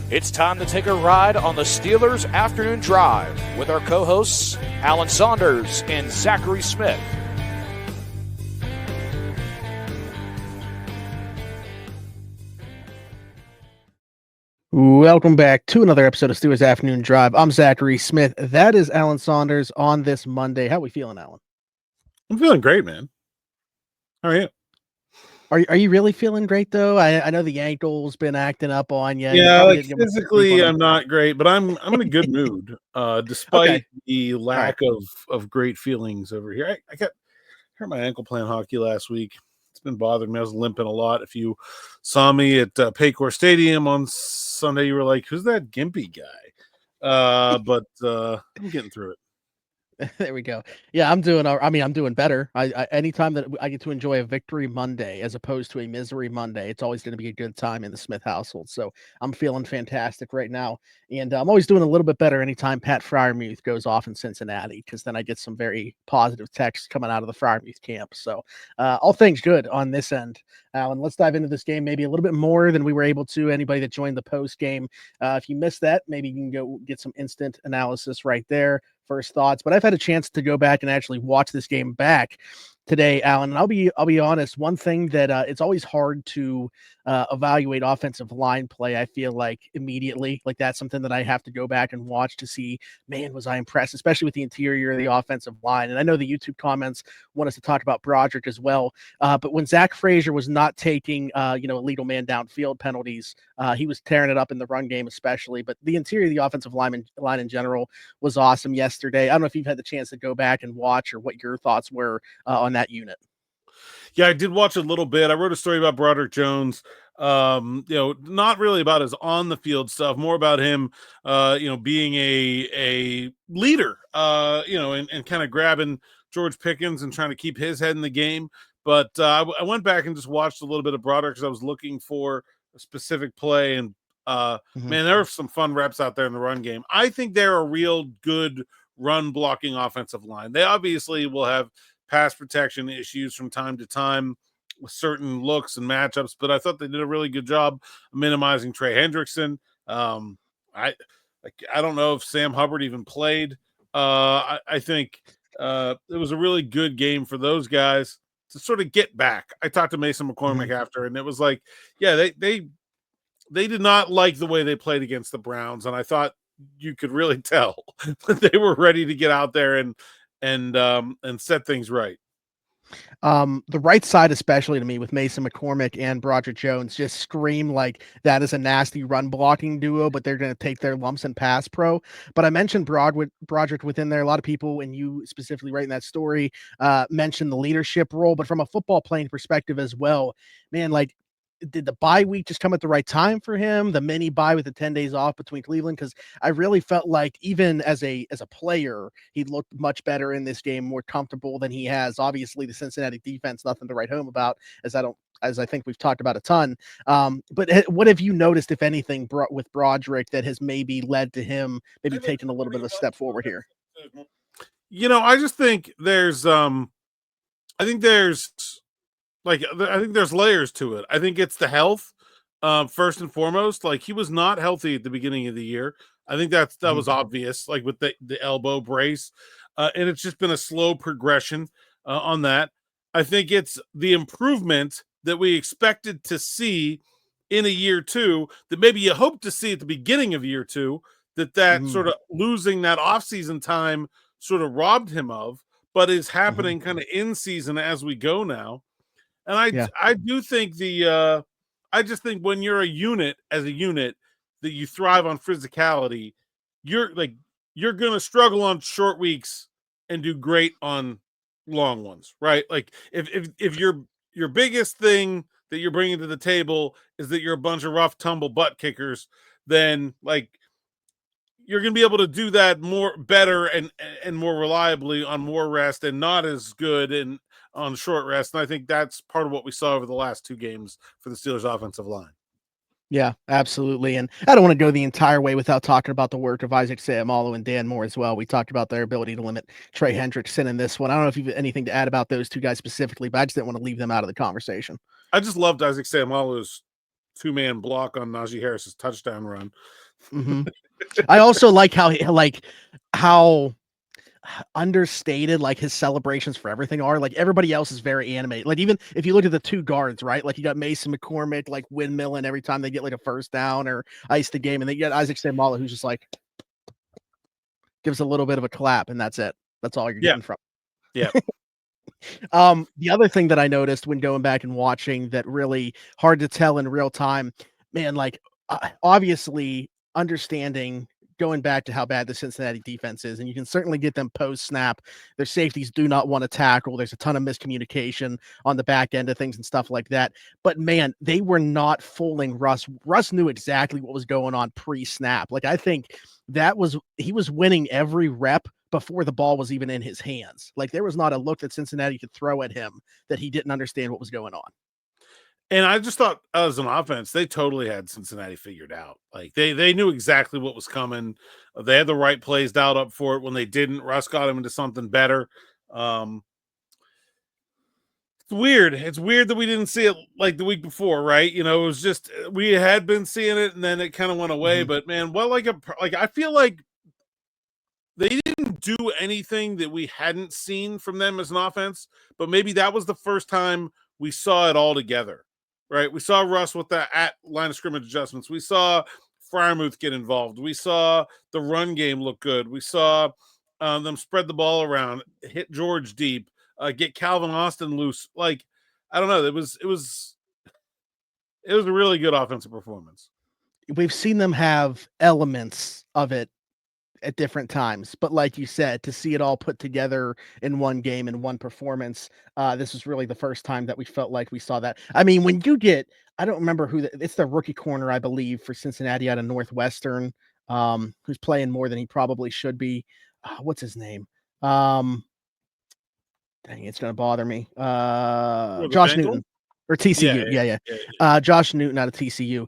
It's time to take a ride on the Steelers Afternoon Drive with our co-hosts Alan Saunders and Zachary Smith. Welcome back to another episode of Steelers Afternoon Drive. I'm Zachary Smith. That is Alan Saunders on this Monday. How are we feeling, Alan? I'm feeling great, man. How are you? Are you really feeling great though? I know the ankle's been acting up on you. Yeah, like physically, I'm not great, but I'm in a good mood, despite the lack of great feelings over here. I hurt my ankle playing hockey last week. It's been bothering me. I was limping a lot. If you saw me at Paycor Stadium on Sunday, you were like, "Who's that gimpy guy?" But I'm getting through it. There we go. Yeah, I'm doing better. I anytime that I get to enjoy a victory Monday as opposed to a misery Monday, it's always going to be a good time in the Smith household. So I'm feeling fantastic right now. And I'm always doing a little bit better anytime Pat Freiermuth goes off in Cincinnati, because then I get some very positive texts coming out of the Freiermuth camp. So all things good on this end. And let's dive into this game maybe a little bit more than we were able to. Anybody that joined the post game, if you missed that, maybe you can go get some instant analysis right there. First thoughts, but I've had a chance to go back and actually watch this game back today, Alan. And I'll be honest. One thing that it's always hard to evaluate offensive line play. I feel like immediately, like that's something that I have to go back and watch to see. Man, was I impressed, especially with the interior of the offensive line. And I know the YouTube comments want us to talk about Broderick as well. But when Zach Frazier was not taking illegal man downfield penalties, he was tearing it up in the run game, especially. But the interior of the offensive line in general was awesome yesterday. I don't know if you've had the chance to go back and watch or what your thoughts were on that unit. Yeah, I did watch a little bit. I wrote a story about Broderick Jones. Not really about his on the field stuff, more about him, being a leader, and kind of grabbing George Pickens and trying to keep his head in the game. But I went back and just watched a little bit of Broderick because I was looking for a specific play. And man, there were some fun reps out there in the run game. I think they're a real good run blocking offensive line. They obviously will have pass protection issues from time to time with certain looks and matchups, but I thought they did a really good job of minimizing Trey Hendrickson. I don't know if Sam Hubbard even played. I think it was a really good game for those guys to sort of get back. I talked to Mason McCormick after, and it was like, yeah, they did not like the way they played against the Browns, and I thought you could really tell that they were ready to get out there and set things right. The right side, especially to me, with Mason McCormick and Broderick Jones, just scream like that is a nasty run blocking duo, but they're going to take their lumps in pass pro. But I mentioned Broderick within there. A lot of people, and you specifically writing that story, mentioned the leadership role, but from a football playing perspective as well, man, like, did the bye week just come at the right time for him? The mini bye with the 10 days off between Cleveland? Because I really felt like even as a player, he looked much better in this game, more comfortable than he has. Obviously, the Cincinnati defense, nothing to write home about, as I think we've talked about a ton. But what have you noticed, if anything, with Broderick that has maybe led to him maybe taking a little bit of a step forward here? I just think there's layers to it. I think it's the health, first and foremost. Like, he was not healthy at the beginning of the year. I think that was obvious, like with the elbow brace, and it's just been a slow progression on that. I think it's the improvement that we expected to see in a year two that maybe you hope to see at the beginning of year two, that sort of losing that offseason time sort of robbed him of, but is happening kind of in season as we go now. And I do think I just think when you're a unit that you thrive on physicality, you're going to struggle on short weeks and do great on long ones, right? Like if your biggest thing that you're bringing to the table is that you're a bunch of rough tumble butt kickers, then like you're going to be able to do that better and more reliably on more rest, and not as good on short rest. And I think that's part of what we saw over the last two games for the Steelers offensive line. Yeah, absolutely. And I don't want to go the entire way without talking about the work of Isaac Seumalo and Dan Moore as well. We talked about their ability to limit Trey Hendrickson in this one. I don't know if you've anything to add about those two guys specifically, but I just didn't want to leave them out of the conversation. I just loved Isaac Seumalo's 2-man block on Najee Harris's touchdown run. Mm-hmm. I also like how understated like his celebrations for everything are. Like everybody else is very animated. Like even if you look at the two guards, right? Like you got Mason McCormick like windmilling every time they get like a first down or ice the game, and then you got Isaac Seumalo who's just like gives a little bit of a clap, and that's it. That's all you're getting from. Yeah. The other thing that I noticed when going back and watching that really hard to tell in real time, man, like obviously understanding going back to how bad the Cincinnati defense is, and you can certainly get them post snap. Their safeties do not want to tackle. There's a ton of miscommunication on the back end of things and stuff like that. But man, they were not fooling Russ. Russ knew exactly what was going on pre-snap. Like I think he was winning every rep before the ball was even in his hands. Like there was not a look that Cincinnati could throw at him that he didn't understand what was going on. And I just thought as an offense, they totally had Cincinnati figured out. Like they knew exactly what was coming. They had the right plays dialed up for it. When they didn't, Russ got him into something better. It's weird. It's weird that we didn't see it like the week before, right? You know, it was just we had been seeing it and then it kind of went away. Mm-hmm. But man, I feel like they didn't do anything that we hadn't seen from them as an offense, but maybe that was the first time we saw it all together. Right, we saw Russ with the at line of scrimmage adjustments. We saw Freiermuth get involved. We saw the run game look good. We saw them spread the ball around, hit George deep, get Calvin Austin loose. Like I don't know, it was a really good offensive performance. We've seen them have elements of it at different times, but like you said, to see it all put together in one game and one performance, this was really the first time that we felt like we saw that. I mean, when you get, I don't remember it's the rookie corner, I believe, for Cincinnati out of Northwestern, who's playing more than he probably should be. What's his name? Dang, it's gonna bother me. Josh Newton. Or TCU, yeah. Josh Newton out of TCU.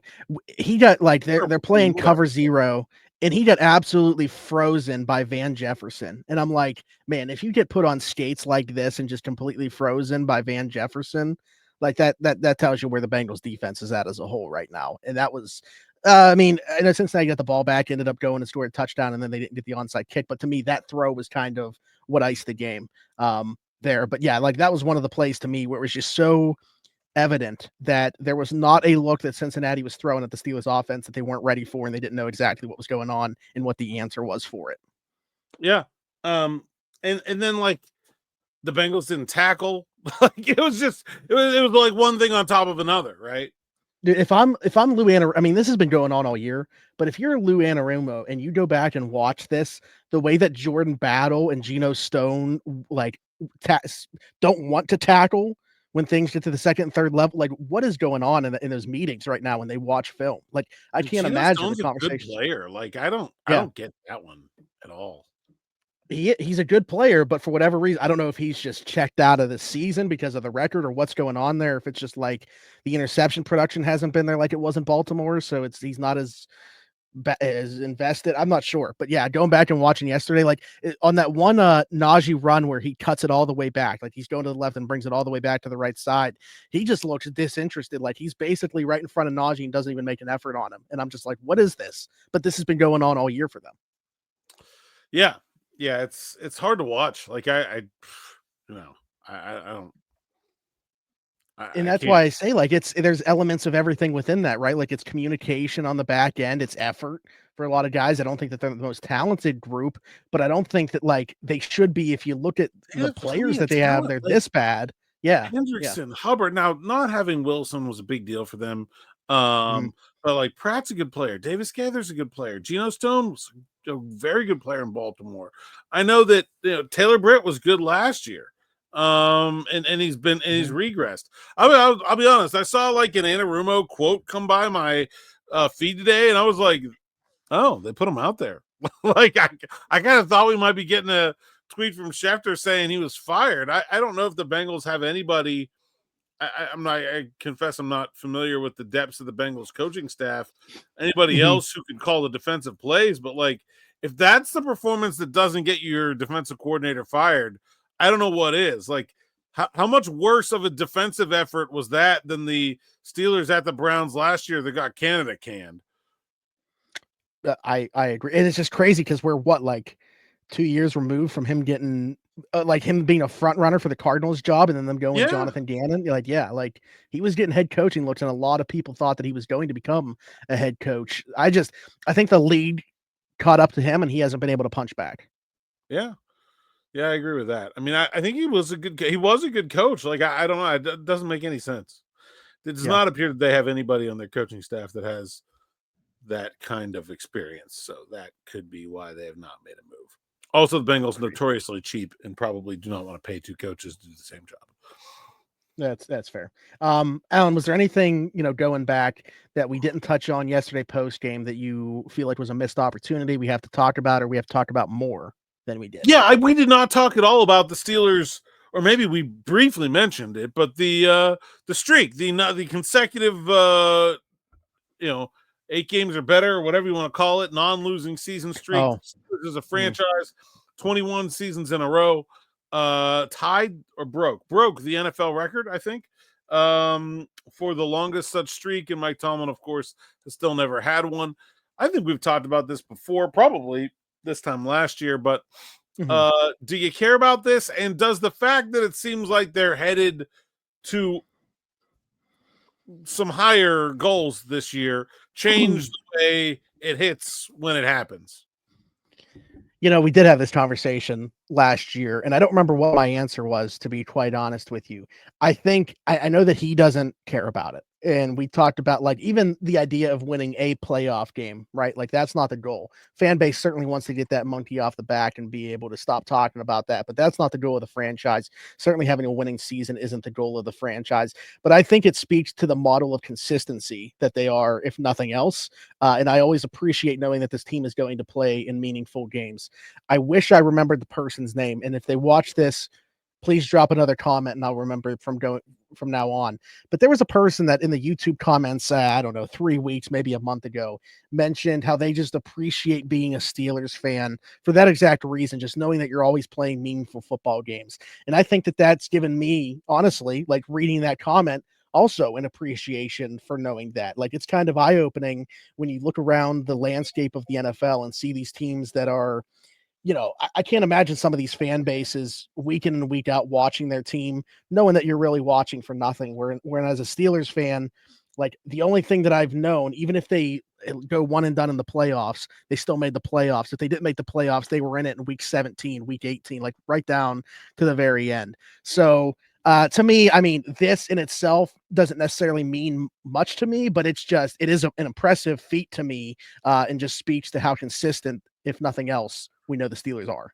He got like they're playing cover zero, and he got absolutely frozen by Van Jefferson. And I'm like, man, if you get put on skates like this and just completely frozen by Van Jefferson, like that tells you where the Bengals defense is at as a whole right now. And that was, I mean, I know Cincinnati got the ball back, ended up going and scored a touchdown, and then they didn't get the onside kick. But to me, that throw was kind of what iced the game there. But yeah, like that was one of the plays to me where it was just so evident that there was not a look that Cincinnati was throwing at the Steelers offense that they weren't ready for, and they didn't know exactly what was going on and what the answer was for it. Yeah. And then like the Bengals didn't tackle. Like it was like one thing on top of another, right? Dude, if I'm Lou Anarumo, I mean, this has been going on all year, but if you're Lou Anarumo and you go back and watch this, the way that Jordan Battle and Geno Stone like don't want to tackle when things get to the second and third level, like what is going on in those meetings right now when they watch film? Like I can't imagine the conversation. Player, like I don't get that one at all. He's a good player, but for whatever reason, I don't know if he's just checked out of the season because of the record or what's going on there. If it's just like the interception production hasn't been there like it was in Baltimore, so he's not as invested. I'm not sure, but yeah, going back and watching yesterday, like on that one Najee run where he cuts it all the way back, like he's going to the left and brings it all the way back to the right side. He just looks disinterested, like he's basically right in front of Najee and doesn't even make an effort on him. And I'm just like, what is this? But this has been going on all year for them. Yeah. Yeah, it's hard to watch. Like I don't. And that's why I say like there's elements of everything within that, right? Like it's communication on the back end, it's effort for a lot of guys. I don't think that they're the most talented group, but I don't think that like they should be. If you look at the players that they have, they're like, this bad. Yeah, Hendrickson, Hubbard. Now, not having Wilson was a big deal for them. But like Pratt's a good player. Davis Gaither's a good player. Geno Stone was a very good player in Baltimore. I know that Taylor Britt was good last year. And he's regressed. I'll be honest. I saw like an Anarumo quote come by my feed today, and I was like, "Oh, they put him out there." Like I kind of thought we might be getting a tweet from Schefter saying he was fired. I don't know if the Bengals have anybody. I confess I'm not familiar with the depths of the Bengals coaching staff. Anybody else who can call the defensive plays, but like if that's the performance that doesn't get your defensive coordinator fired, I don't know what is. Like How much worse of a defensive effort was that than the Steelers at the Browns last year that got Canada canned? I agree, and it's just crazy because we're like 2 years removed from him getting like him being a front runner for the Cardinals job, and then them going with Yeah. Jonathan Gannon. You're like, yeah, like he was getting head coaching looks, and a lot of people thought that he was going to become a head coach. I think the league caught up to him, and he hasn't been able to punch back. Yeah. Yeah, I agree with that. I mean, I think he was a good coach. Like, I don't know. It doesn't make any sense. It does not appear that they have anybody on their coaching staff that has that kind of experience. So that could be why they have not made a move. Also, the Bengals notoriously cheap and probably do not want to pay two coaches to do the same job. That's fair. Alan, was there anything, going back that we didn't touch on yesterday post game that you feel like was a missed opportunity we have to talk about, or we have to talk about more than we did? Yeah, we did not talk at all about the Steelers, or maybe we briefly mentioned it, but the streak, the consecutive 8 games or better, or whatever you want to call it, non-losing season streak. Oh. As a franchise, 21 seasons in a row, tied or broke the NFL record, I think, for the longest such streak. And Mike Tomlin, of course, has still never had one. I think we've talked about this before, probably this time last year, but do you care about this? And does the fact that it seems like they're headed to some higher goals this year change the way it hits when it happens? We did have this conversation last year, and I don't remember what my answer was, to be quite honest with you. I think I know that he doesn't care about it. And we talked about like even the idea of winning a playoff game, right? Like that's not the goal. Fan base certainly wants to get that monkey off the back and be able to stop talking about that, but that's not the goal of the franchise. Certainly having a winning season isn't the goal of the franchise, but I think it speaks to the model of consistency that they are, if nothing else. And I always appreciate knowing that this team is going to play in meaningful games. I wish I remembered the person's name, and if they watch this, please drop another comment and I'll remember from now on. But there was a person that in the YouTube comments, I don't know, 3 weeks, maybe a month ago, mentioned how they just appreciate being a Steelers fan for that exact reason, just knowing that you're always playing meaningful football games. And I think that that's given me, honestly, like reading that comment, also an appreciation for knowing that. Like it's kind of eye-opening when you look around the landscape of the NFL and see these teams that are, I can't imagine some of these fan bases week in and week out watching their team, knowing that you're really watching for nothing. Whereas a Steelers fan, like the only thing that I've known, even if they go one and done in the playoffs, they still made the playoffs. If they didn't make the playoffs, they were in it in week 17, week 18, like right down to the very end. So to me, I mean, this in itself doesn't necessarily mean much to me, but it is an impressive feat to me, and just speaks to how consistent, if nothing else, we know the Steelers are.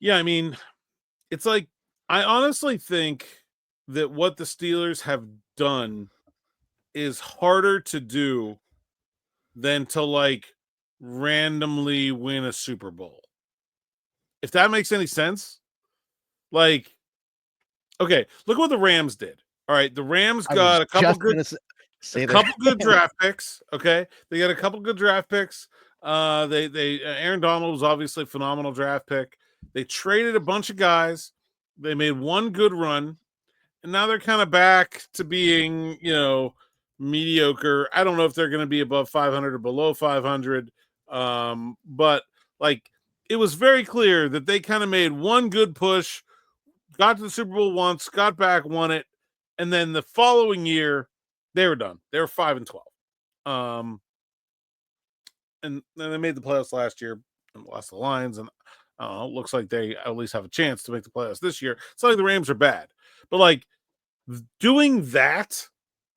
Yeah, I mean, it's like, I honestly think that what the Steelers have done is harder to do than to like randomly win a Super Bowl. If that makes any sense. Like, okay, look what the Rams did. All right, the Rams got a couple good draft picks. Okay, they got a couple good draft picks. Aaron Donald was obviously a phenomenal draft pick. They traded a bunch of guys. They made one good run, and now they're kind of back to being, mediocre. I don't know if they're going to be above 500 or below 500. But like it was very clear that they kind of made one good push, got to the Super Bowl once, got back, won it, and then the following year they were done. They were 5-12. And then they made the playoffs last year and lost the Lions. And it looks like they at least have a chance to make the playoffs this year. It's not like the Rams are bad, but like doing that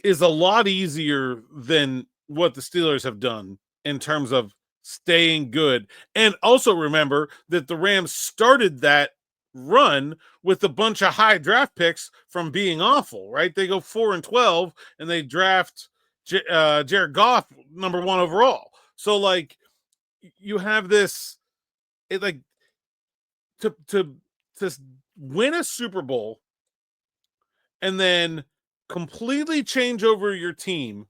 is a lot easier than what the Steelers have done in terms of staying good. And also remember that the Rams started that run with a bunch of high draft picks from being awful, right? They go 4-12 and they draft Jared Goff number 1 overall. So like you have this, it like to win a Super Bowl and then completely change over your team,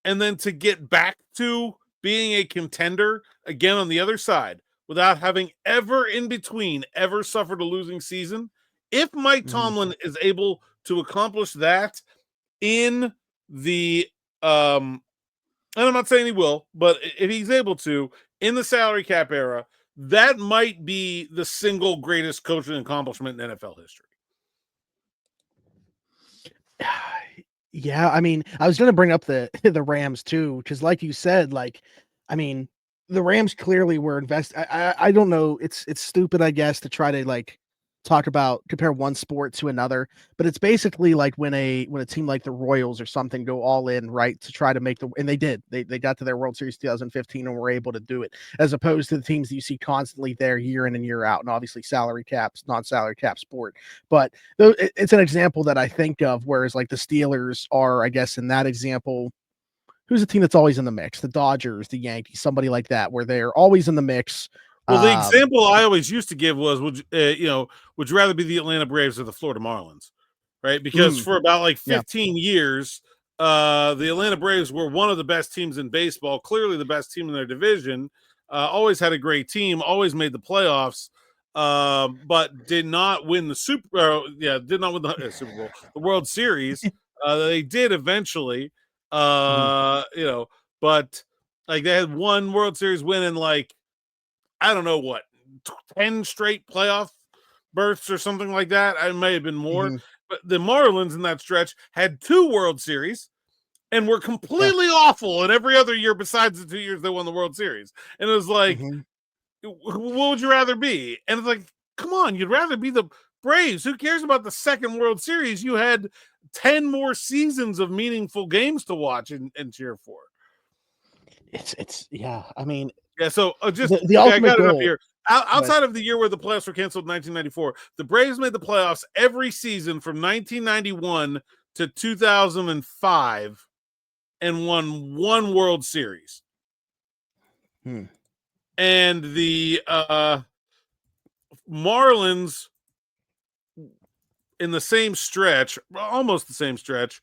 and then to get back to being a contender again on the other side without having ever in between ever suffered a losing season If Mike Tomlin is able to accomplish that in the and I'm not saying he will, but if he's able to in the salary cap era, that might be the single greatest coaching accomplishment in NFL history. Yeah, I mean, I was going to bring up the Rams too, because like you said, like, I mean, the Rams clearly were I don't know. It's stupid, I guess, to try to like compare one sport to another, but it's basically like when a team like the Royals or something go all in, right, to try to make and they did. They got to their World Series 2015 and were able to do it, as opposed to the teams that you see constantly there year in and year out, and obviously salary caps, non-salary cap sport. But it's an example that I think of, whereas like the Steelers are, I guess, in that example, who's a team that's always in the mix? The Dodgers, the Yankees, somebody like that, where they're always in the mix. Well, the example I always used to give was, would you rather be the Atlanta Braves or the Florida Marlins, right? Because for about like 15 years, the Atlanta Braves were one of the best teams in baseball, clearly the best team in their division, always had a great team, always made the playoffs, but did not win the Super Bowl, the World Series. They did eventually, but like they had one World Series win in like, I don't know what, 10 straight playoff berths or something like that. It may have been more, but the Marlins in that stretch had 2 World Series and were completely awful in every other year besides the 2 years they won the World Series. And it was like, what would you rather be? And it's like, come on, you'd rather be the Braves. Who cares about the second World Series? You had 10 more seasons of meaningful games to watch and cheer for. I mean, yeah, so just the ultimate goal here. Outside of the year where the playoffs were canceled in 1994, the Braves made the playoffs every season from 1991 to 2005 and won 1 World Series. And the Marlins in the same stretch, almost the same stretch,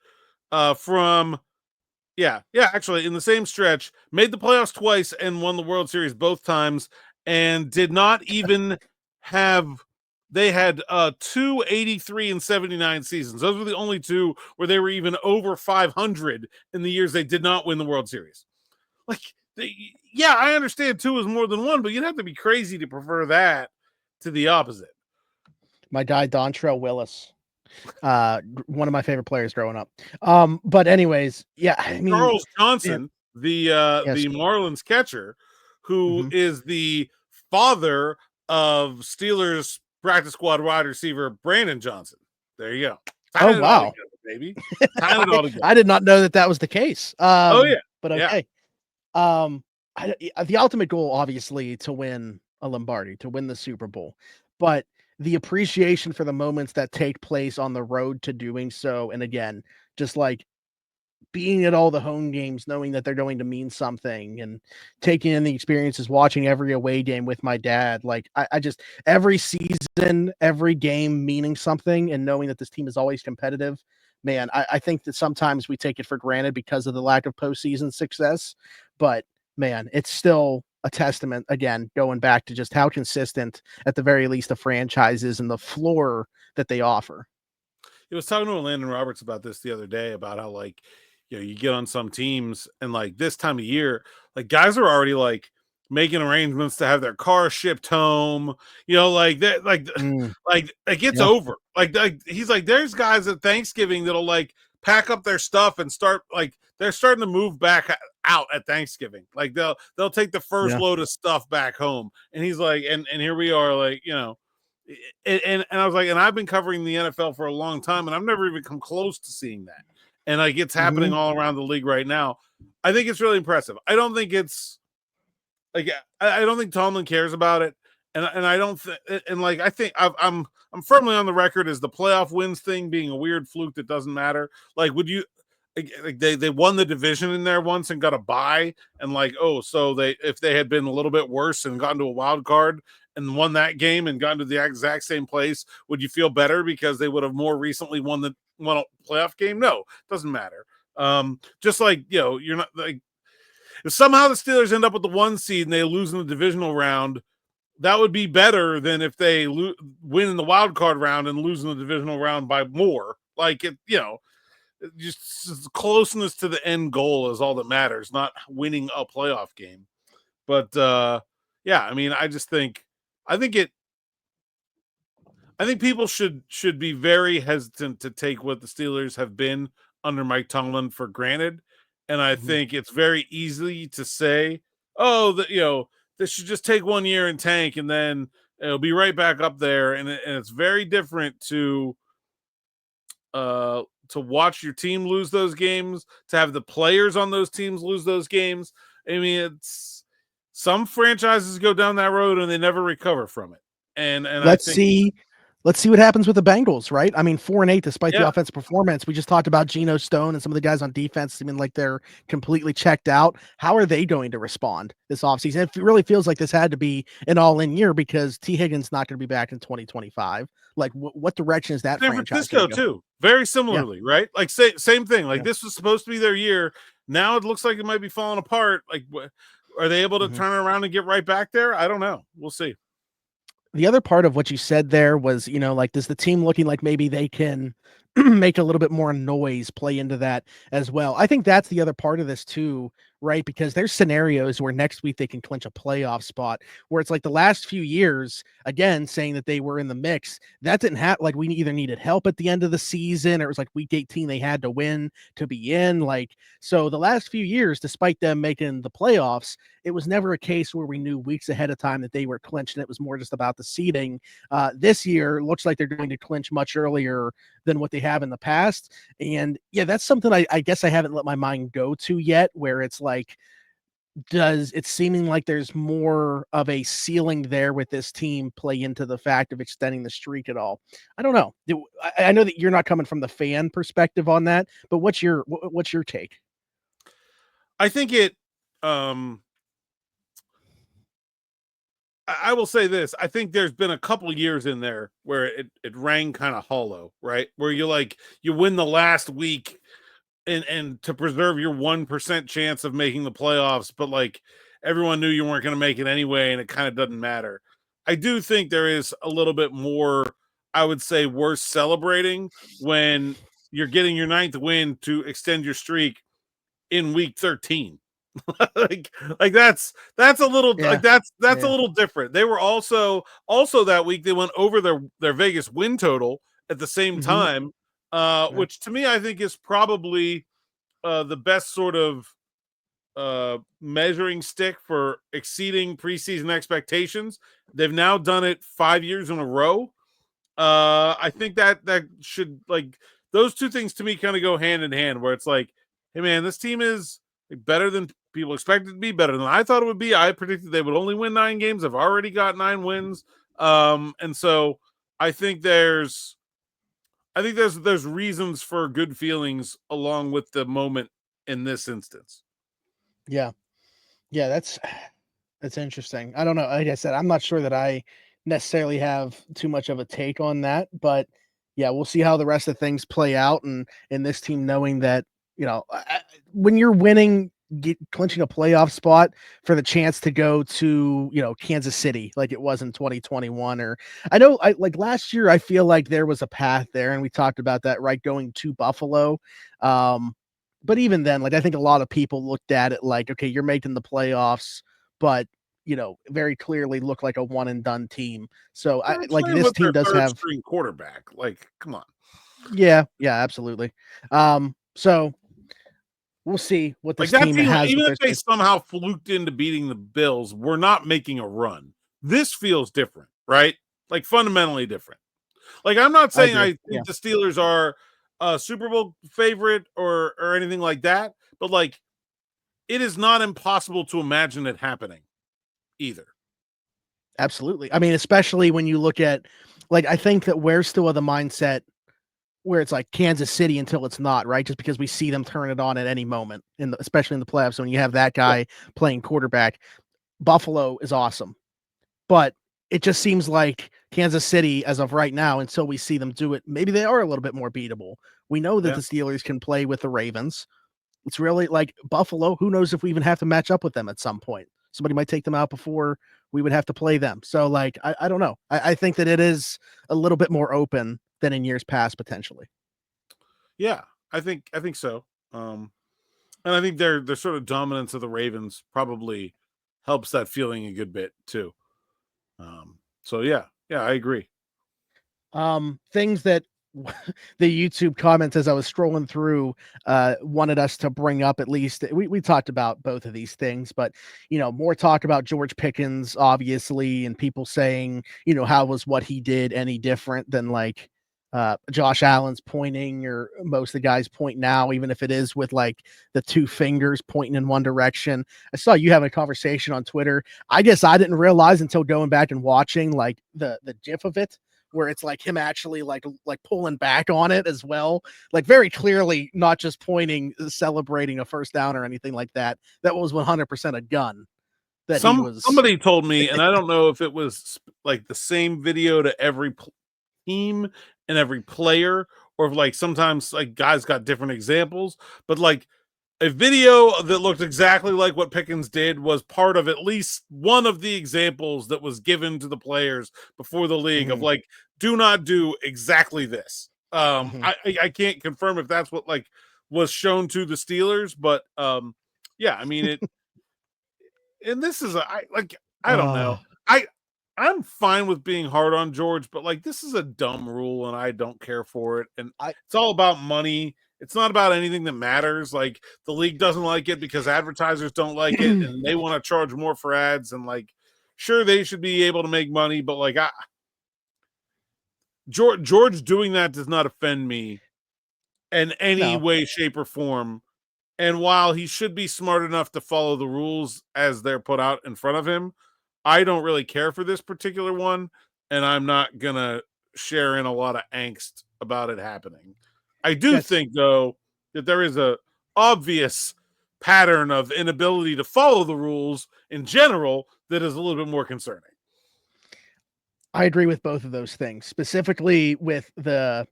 actually in the same stretch, made the playoffs twice and won the World Series both times, and did not even have, they had 2 83 and 79 seasons. Those were the only 2 where they were even over 500 in the years they did not win the World Series. Like, I understand 2 is more than 1, but you'd have to be crazy to prefer that to the opposite. My guy Dontrell Willis, one of my favorite players growing up. But anyways, I mean, Charles Johnson, the Marlins catcher, who is the father of Steelers practice squad wide receiver Brandon Johnson. There you go. Oh wow, baby! I did not know that was the case. But okay. The ultimate goal, obviously, to win a Lombardi, to win the Super Bowl, but the appreciation for the moments that take place on the road to doing so, and again, just like being at all the home games, knowing that they're going to mean something, and taking in the experiences, watching every away game with my dad. Like I just, every season, every game meaning something, and knowing that this team is always competitive. Man, I think that sometimes we take it for granted because of the lack of postseason success, but man, it's still a testament, again, going back to just how consistent, at the very least, the franchise is and the floor that they offer. I was talking to Landon Roberts about this the other day, about how, like, you get on some teams and like this time of year, like guys are already like making arrangements to have their car shipped home, like that, like it's over. Like he's like, there's guys at Thanksgiving that'll like pack up their stuff and start, like, they're starting to move back out at Thanksgiving. Like they'll take the first load of stuff back home. And he's like, and here we are, like, and I was like, and I've been covering the NFL for a long time, and I've never even come close to seeing that. And like, it's happening all around the league right now. I think it's really impressive. I don't think it's like, I don't think Tomlin cares about it. And I don't and like, I think I'm firmly on the record as the playoff wins thing being a weird fluke that doesn't matter. Like, would you, like they won the division in there once and got a bye, and like, so if they had been a little bit worse and gotten to a wild card and won that game and gotten to the exact same place, would you feel better because they would have more recently won a playoff game? No, it doesn't matter. Just like, you're not like, if somehow the Steelers end up with the 1 seed and they lose in the divisional round, that would be better than if they win in the wild card round and lose in the divisional round by more. Like it, just closeness to the end goal is all that matters, not winning a playoff game. But yeah, I mean, I think people should be very hesitant to take what the Steelers have been under Mike Tomlin for granted. And I think it's very easy to say, oh, this should just take 1 year and tank, and then it'll be right back up there. And it's very different to watch your team lose those games, to have the players on those teams lose those games. I mean, it's some franchises go down that road and they never recover from it. And let's see what happens with the Bengals, right? I mean, 4-8 despite the offensive performance. We just talked about Geno Stone and some of the guys on defense seeming like they're completely checked out. How are they going to respond this offseason? It really feels like this had to be an all-in year because T. Higgins not going to be back in 2025. Like, what direction is that San franchise Francisco go? too? Very similarly, right? Like, same thing. Like, this was supposed to be their year. Now it looks like it might be falling apart. Like, are they able to turn around and get right back there? I don't know. We'll see. The other part of what you said there was, like, does the team looking like maybe they can make a little bit more noise play into that as well? I think that's the other part of this too, right? Because there's scenarios where next week they can clinch a playoff spot where it's like the last few years, again, saying that they were in the mix. That didn't happen. Like, we either needed help at the end of the season or it was like week 18, they had to win to be in. Like, so the last few years, despite them making the playoffs, it was never a case where we knew weeks ahead of time that they were clinched and it was more just about the seeding. This year looks like they're going to clinch much earlier than what they have in the past. And yeah, that's something I guess I haven't let my mind go to yet, where it's like, does it seeming like there's more of a ceiling there with this team play into the fact of extending the streak at all? I don't know. I know that you're not coming from the fan perspective on that, but what's your take? I think it, I will say this. I think there's been a couple of years in there where it rang kind of hollow, right? Where you win the last week and to preserve your 1% chance of making the playoffs, but like everyone knew you weren't going to make it anyway, and it kind of doesn't matter. I do think there is a little bit more, I would say, worth celebrating when you're getting your 9th win to extend your streak in week 13. like that's a little that's a little different. They were also that week they went over their Vegas win total at the same time, which to me I think is probably the best sort of measuring stick for exceeding preseason expectations. They've now done it 5 years in a row. I think that should, like, those two things to me kind of go hand in hand, where it's like, hey man, this team is better than people expected to be, better than I thought it would be. I predicted they would only win 9 games. They've already got 9 wins. And so I think there's reasons for good feelings along with the moment in this instance. Yeah. Yeah, that's interesting. I don't know. Like I said, I'm not sure that I necessarily have too much of a take on that, but yeah, we'll see how the rest of things play out. And this team knowing that, when you're winning, clinching a playoff spot for the chance to go to, Kansas City, like it was in 2021, or like last year, I feel like there was a path there and we talked about that, right? Going to Buffalo. But even then, like, I think a lot of people looked at it like, okay, you're making the playoffs, but very clearly look like a one and done team. So this team does have string quarterback. Like, come on. Yeah, absolutely. So we'll see what this team has. Even if they somehow fluked into beating the Bills, we're not making a run. This feels different, right? Like, fundamentally different. Like, I'm not saying I think the Steelers are a Super Bowl favorite or anything like that, but like, it is not impossible to imagine it happening either. Absolutely. I mean, especially when you look at, like, I think that we're still of the mindset where it's like Kansas City until it's not, right? Just because we see them turn it on at any moment, especially in the playoffs. When you have that guy playing quarterback, Buffalo is awesome, but it just seems like Kansas City, as of right now, until we see them do it, maybe they are a little bit more beatable. We know that the Steelers can play with the Ravens. It's really like Buffalo. Who knows if we even have to match up with them at some point? Somebody might take them out before we would have to play them. So like, I don't know. I think that it is a little bit more open than in years past, potentially. Yeah, I think so. And I think their sort of dominance of the Ravens probably helps that feeling a good bit too. So yeah, I agree. Things that the YouTube comments as I was scrolling through wanted us to bring up. At least we talked about both of these things, but more talk about George Pickens, obviously, and people saying, how was what he did any different than like Josh Allen's pointing, or most of the guys point now, even if it is with like the two fingers pointing in one direction. I saw you having a conversation on Twitter. I guess I didn't realize until going back and watching like the gif of it, where it's like him actually like pulling back on it as well. Like very clearly not just pointing, celebrating a first down or anything like that. That was 100% a gun that somebody told me, and I don't know if it was like the same video to every team and every player, or if like sometimes like guys got different examples, but like a video that looked exactly like what Pickens did was part of at least one of the examples that was given to the players before the league of like, do not do exactly this. I can't confirm if that's what like was shown to the Steelers, but yeah, I mean it. And this is I don't know. I'm fine with being hard on George, but like this is a dumb rule and I don't care for it. And it's all about money. It's not about anything that matters. Like the league doesn't like it because advertisers don't like it and they want to charge more for ads. And like, sure, they should be able to make money, but like George doing that does not offend me in any way, shape, or form. And while he should be smart enough to follow the rules as they're put out in front of him, I don't really care for this particular one, and I'm not going to share in a lot of angst about it happening. I do think, though, that there is a obvious pattern of inability to follow the rules in general that is a little bit more concerning. I agree with both of those things, specifically with the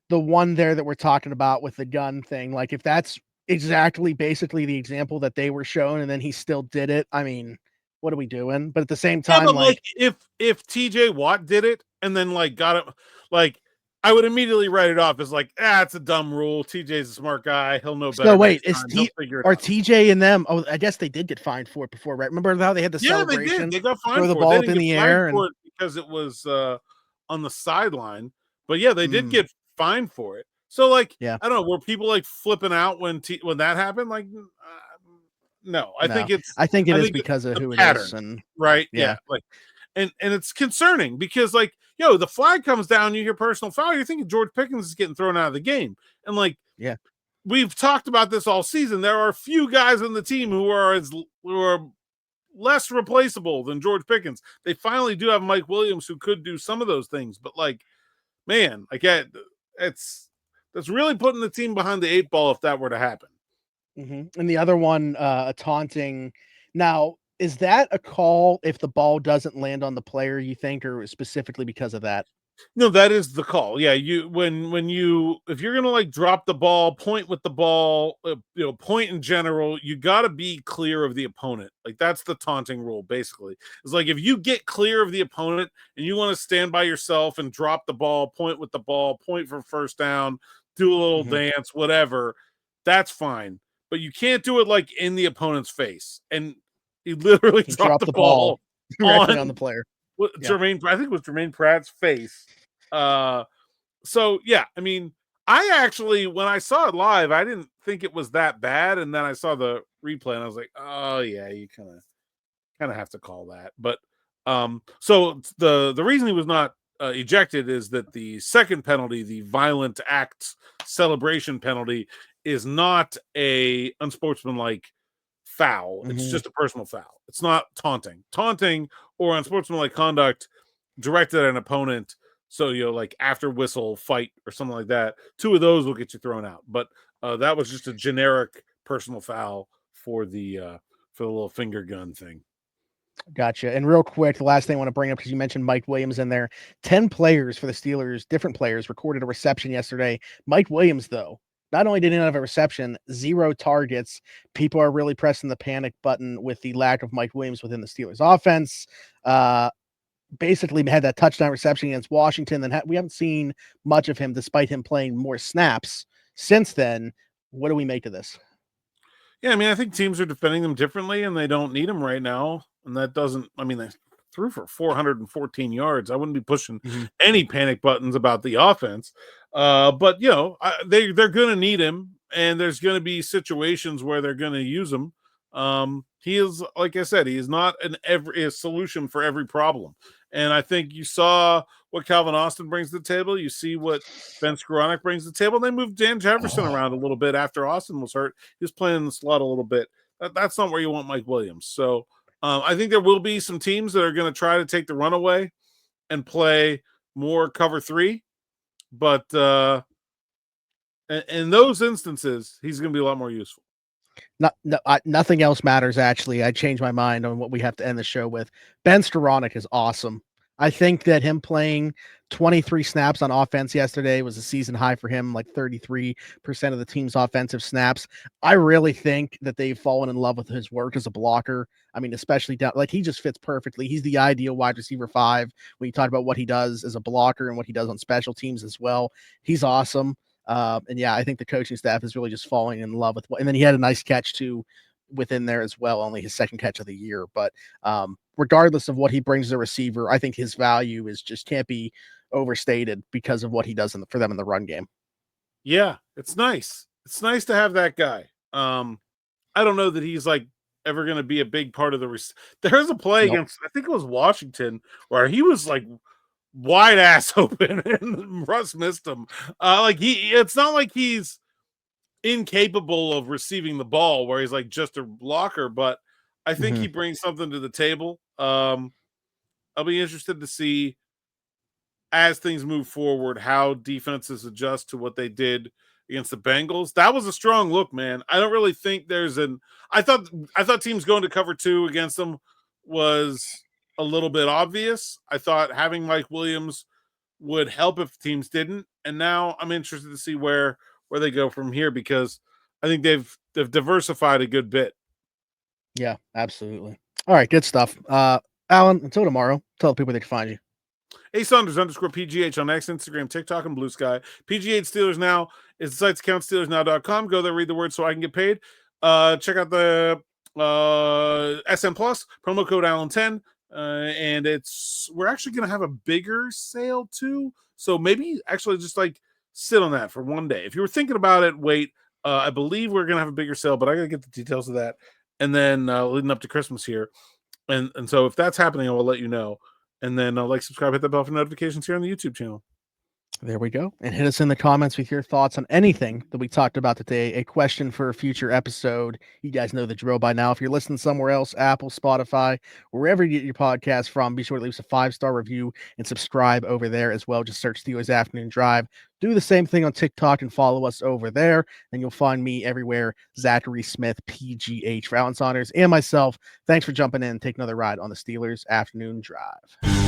one there that we're talking about with the gun thing. Like if that's exactly basically the example that they were shown and then he still did it, I mean, what are we doing? But at the same time, but like if TJ Watt did it and then like got it, like I would immediately write it off as like, it's a dumb rule. TJ's a smart guy. He'll know better. So wait, is TJ and them? Oh, I guess they did get fined for it before, right? Remember how they had the celebration? They got fined throw the ball up in the air and because it was on the sideline. But yeah, they did get fined for it. So like, I don't know, were people like flipping out when that happened? Like, no, I think it is because of who pattern, it is, and right? Yeah, like, and it's concerning because like, the flag comes down, you hear personal foul, you're thinking George Pickens is getting thrown out of the game, and like, we've talked about this all season. There are a few guys on the team who are less replaceable than George Pickens. They finally do have Mike Williams who could do some of those things, but like, man, like that's really putting the team behind the 8 ball if that were to happen. And the other one, a taunting. Now, is that a call if the ball doesn't land on the player, you think, or specifically because of that? No, that is the call. Yeah, if you're gonna like drop the ball, point with the ball, point in general, you got to be clear of the opponent. Like that's the taunting rule. Basically, it's like if you get clear of the opponent and you want to stand by yourself and drop the ball, point with the ball, point for first down, do a little dance, whatever, that's fine. But you can't do it like in the opponent's face. And he literally dropped the ball on the player. Jermaine, I think it was Jermaine Pratt's face. So yeah, I mean, I actually, when I saw it live, I didn't think it was that bad, and then I saw the replay, and I was like, oh yeah, you kind of have to call that. But so the reason he was not ejected is that the second penalty, the violent acts celebration penalty, is not a unsportsmanlike foul. It's just a personal foul. It's not taunting or unsportsmanlike conduct directed at an opponent. So like after whistle, fight, or something like that, 2 of those will get you thrown out. But that was just a generic personal foul for the little finger gun thing. Gotcha. And real quick, the last thing I want to bring up, because you mentioned Mike Williams in there, 10 players for the Steelers, different players, recorded a reception yesterday. Mike Williams, though, not only did he not have a reception, 0 targets. People are really pressing the panic button with the lack of Mike Williams within the Steelers offense. Basically had that touchdown reception against Washington. Then we haven't seen much of him despite him playing more snaps since then. What do we make of this? Yeah, I mean, I think teams are defending them differently, and they don't need him right now. And that doesn't, I mean, they threw for 414 yards. I wouldn't be pushing any panic buttons about the offense. But, you know, they're going to need him, and there's going to be situations where they're going to use him. He is, like I said, he is not a solution for every problem. And I think you saw what Calvin Austin brings to the table. You see what Ben Skowronek brings to the table. They moved Dan Jefferson around a little bit after Austin was hurt. He was playing in the slot a little bit. That's not where you want Mike Williams. So I think there will be some teams that are going to try to take the runaway and play more cover 3. But in those instances, he's going to be a lot more useful. Nothing else matters, actually. I changed my mind on what we have to end the show with. Ben Skowronek is awesome. I think that him playing 23 snaps on offense yesterday was a season high for him, like 33% of the team's offensive snaps. I really think that they've fallen in love with his work as a blocker. I mean, especially down, like he just fits perfectly. He's the ideal wide receiver 5 when you talk about what he does as a blocker and what he does on special teams as well. He's awesome. And yeah, I think the coaching staff is really just falling in love with and then he had a nice catch too within there as well, only his 2nd catch of the year. But regardless of what he brings as a receiver, I think his value is just can't be overstated because of what he does for them in the run game. Yeah, it's nice. It's nice to have that guy. I don't know that he's like ever going to be a big part of the there's a play against, I think it was Washington, where he was like wide ass open and Russ missed him. It's not like he's incapable of receiving the ball where he's like just a blocker, but I think he brings something to the table. I'll be interested to see as things move forward how defenses adjust to what they did against the Bengals. That was a strong look, man. I don't really think there's I thought teams going to cover 2 against them was a little bit obvious. I thought having Mike Williams would help if teams didn't. And now I'm interested to see where they go from here, because I think they've diversified a good bit. Yeah, absolutely. All right, good stuff. Alan, until tomorrow, tell the people they can find you. Saunders_PGH on X, Instagram, TikTok, and Blue Sky. PGH Steelers Now is the site's account, SteelersNow.com. Go there, read the word so I can get paid. Check out the SM Plus, promo code Allen10. And we're actually going to have a bigger sale too. So maybe actually just like sit on that for one day. If you were thinking about it, wait. I believe we're going to have a bigger sale, but I got to get the details of that. And then leading up to Christmas here. And so if that's happening, I will let you know. And then subscribe, hit the bell for notifications here on the YouTube channel. There we go. And hit us in the comments with your thoughts on anything that we talked about today. A question for a future episode. You guys know the drill by now. If you're listening somewhere else, Apple, Spotify, wherever you get your podcast from, be sure to leave us a 5-star review and subscribe over there as well. Just search Steelers Afternoon Drive. Do the same thing on TikTok and follow us over there. And you'll find me everywhere, Zachary Smith, PGH. For Alan Saunders and myself, thanks for jumping in and taking another ride on the Steelers Afternoon Drive.